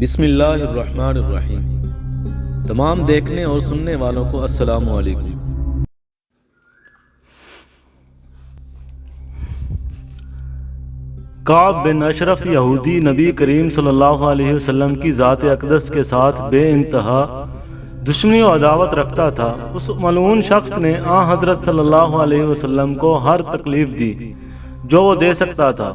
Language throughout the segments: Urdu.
بسم اللہ الرحمن الرحیم۔ تمام دیکھنے اور سننے والوں کو السلام علیکم۔ کعب بن اشرف یہودی نبی کریم صلی اللہ علیہ وسلم کی ذات اقدس کے ساتھ بے انتہا دشمنی و عداوت رکھتا تھا۔ اس ملعون شخص نے حضرت صلی اللہ علیہ وسلم کو ہر تکلیف دی جو وہ دے سکتا تھا۔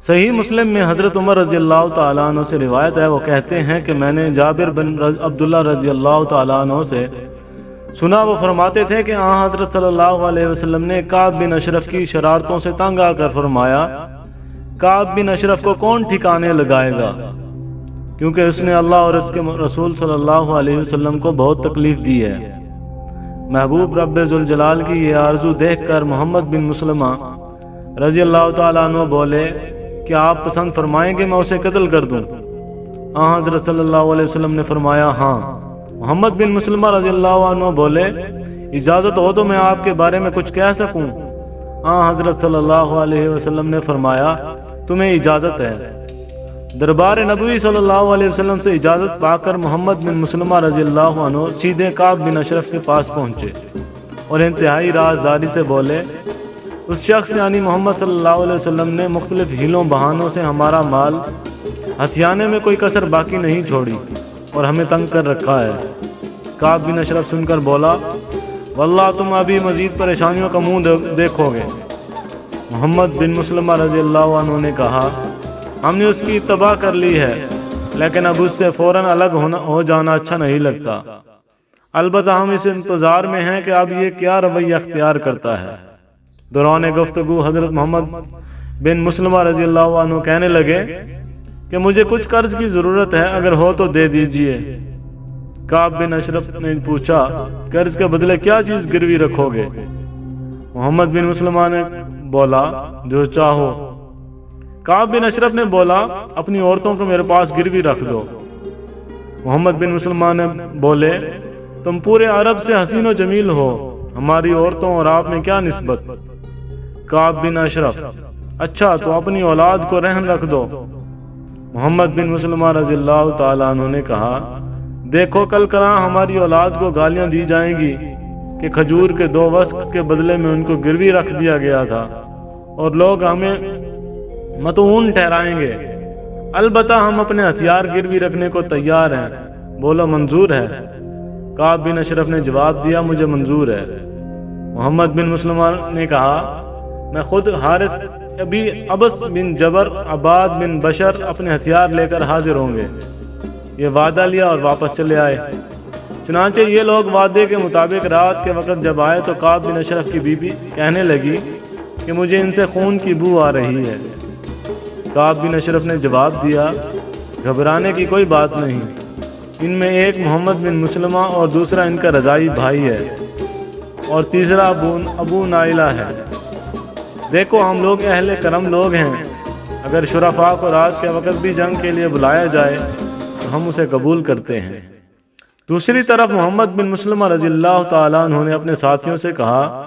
صحیح مسلم میں حضرت عمر رضی اللہ تعالیٰ عنہ سے روایت ہے، وہ کہتے ہیں کہ میں نے جابر بن عبداللہ رضی اللہ تعالیٰ عنہ سے سنا، وہ فرماتے تھے کہ حضرت صلی اللہ علیہ وسلم نے کعب بن اشرف کی شرارتوں سے تنگ آ کر فرمایا، کعب بن اشرف کو کون ٹھکانے لگائے گا، کیونکہ اس نے اللہ اور اس کے رسول صلی اللہ علیہ وسلم کو بہت تکلیف دی ہے۔ محبوب رب ذوالجلال کی یہ آرزو دیکھ کر محمد بن مسلمہ رضی اللہ تعالیٰ عنہ بولے، کیا آپ پسند فرمائیں گے میں اسے قتل کر دوں؟ حضرت صلی اللہ علیہ وسلم نے فرمایا ہاں۔ محمد بن مسلمہ رضی اللہ عنہ بولے، اجازت ہو تو میں آپ کے بارے میں کچھ کہہ سکوں؟ حضرت صلی اللہ علیہ وسلم نے فرمایا تمہیں اجازت ہے۔ دربار نبوی صلی اللہ علیہ وسلم سے اجازت پا کر محمد بن مسلمہ رضی اللہ عنہ سیدھے کعب بن اشرف کے پاس پہنچے اور انتہائی رازداری سے بولے، اس شخص یعنی محمد صلی اللہ علیہ وسلم نے مختلف ہیلوں بہانوں سے ہمارا مال ہتھیانے میں کوئی کسر باقی نہیں چھوڑی اور ہمیں تنگ کر رکھا ہے۔ کعب بن اشرف سن کر بولا، واللہ تم ابھی مزید پریشانیوں کا منہ دیکھو گے۔ محمد بن مسلمہ رضی اللہ عنہ نے کہا، ہم نے اس کی تباہ کر لی ہے، لیکن اب اس سے فوراً الگ ہو جانا اچھا نہیں لگتا۔ البتہ ہم اس انتظار میں ہیں کہ اب یہ کیا رویہ اختیار کرتا ہے۔ دوران گفتگو حضرت محمد بن مسلمہ رضی اللہ عنہ کہنے لگے کہ مجھے کچھ قرض کی ضرورت ہے، اگر ہو تو دے دیجئے۔ کعب بن اشرف نے پوچھا، قرض کے بدلے کیا چیز گروی رکھو گے؟ محمد بن مسلمہ نے بولا، جو چاہو۔ کعب بن اشرف نے بولا، اپنی عورتوں کو میرے پاس گروی رکھ دو۔ محمد بن مسلمہ نے بولے، تم پورے عرب سے حسین و جمیل ہو، ہماری عورتوں اور آپ میں کیا نسبت؟ کعب بن اشرف، اچھا تو اپنی اولاد کو رہن رکھ دو۔ محمد بن مسلمہ رضی اللہ تعالیٰ عنہ نے کہا، دیکھو کل کلاں ہماری اولاد کو گالیاں دی جائیں گی کہ کھجور کے 2 وسق کے بدلے میں ان کو گروی رکھ دیا گیا تھا، اور لوگ ہمیں مطعون ٹھہرائیں گے۔ البتہ ہم اپنے ہتھیار گروی رکھنے کو تیار ہیں، بولو منظور ہے؟ کعب بن اشرف نے جواب دیا، مجھے منظور ہے۔ محمد بن مسلمہ نے کہا، میں خود حارث ابس بن جبر عباد بن بشر اپنے ہتھیار لے کر حاضر ہوں گے۔ یہ وعدہ لیا اور واپس چلے آئے۔ چنانچہ یہ لوگ وعدے کے مطابق رات کے وقت جب آئے تو کعب بن اشرف کی بیوی کہنے لگی کہ مجھے ان سے خون کی بو آ رہی ہے۔ کعب بن اشرف نے جواب دیا، گھبرانے کی کوئی بات نہیں، ان میں ایک محمد بن مسلمہ اور دوسرا ان کا رضائی بھائی ہے، اور تیسرا ابو نائلہ ہے۔ دیکھو ہم لوگ اہل کرم لوگ ہیں، اگر شرفاء کو رات کے وقت بھی جنگ کے لیے بلایا جائے تو ہم اسے قبول کرتے ہیں۔ دوسری طرف محمد بن مسلمہ رضی اللہ تعالیٰ عنہ نے اپنے ساتھیوں سے کہا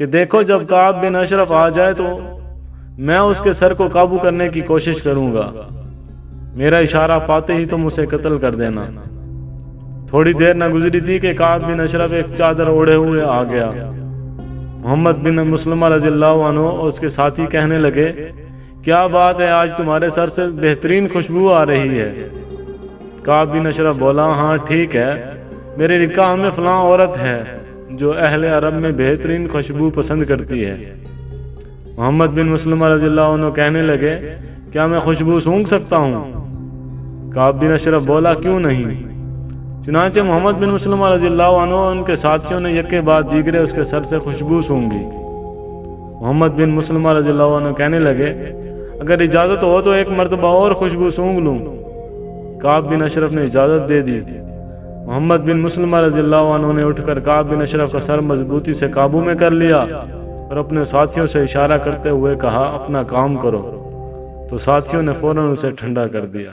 کہ دیکھو جب کعب بن اشرف آ جائے تو میں اس کے سر کو قابو کرنے کی کوشش کروں گا، میرا اشارہ پاتے ہی تم اسے قتل کر دینا۔ تھوڑی دیر نہ گزری تھی کہ کعب بن اشرف ایک چادر اوڑھے ہوئے آ گیا۔ محمد بن مسلمہ رضی اللہ عنہ اور اس کے ساتھی کہنے لگے، کیا بات ہے، آج تمہارے سر سے بہترین خوشبو آ رہی ہے۔ کعب بن اشرف بولا، ہاں ٹھیک ہے، میرے نکاح میں فلاں عورت ہے جو اہل عرب میں بہترین خوشبو پسند کرتی ہے۔ محمد بن مسلمہ رضی اللہ عنہ کہنے لگے، کیا میں خوشبو سونگھ سکتا ہوں؟ کعب بن اشرف بولا، کیوں نہیں؟ چنانچہ محمد بن مسلمہ رضی اللہ عنہ اور ان کے ساتھیوں نے یکے بعد دیگرے اس کے سر سے خوشبو سونگھی۔ محمد بن مسلمہ رضی اللہ عنہ کہنے لگے، اگر اجازت ہو تو ایک مرتبہ اور خوشبو سونگھ لوں۔ کعب بن اشرف نے اجازت دے دی۔ محمد بن مسلمہ رضی اللہ عنہ نے اٹھ کر کعب بن اشرف کا سر مضبوطی سے قابو میں کر لیا اور اپنے ساتھیوں سے اشارہ کرتے ہوئے کہا، اپنا کام کرو، تو ساتھیوں نے فوراً اسے ٹھنڈا کر دیا۔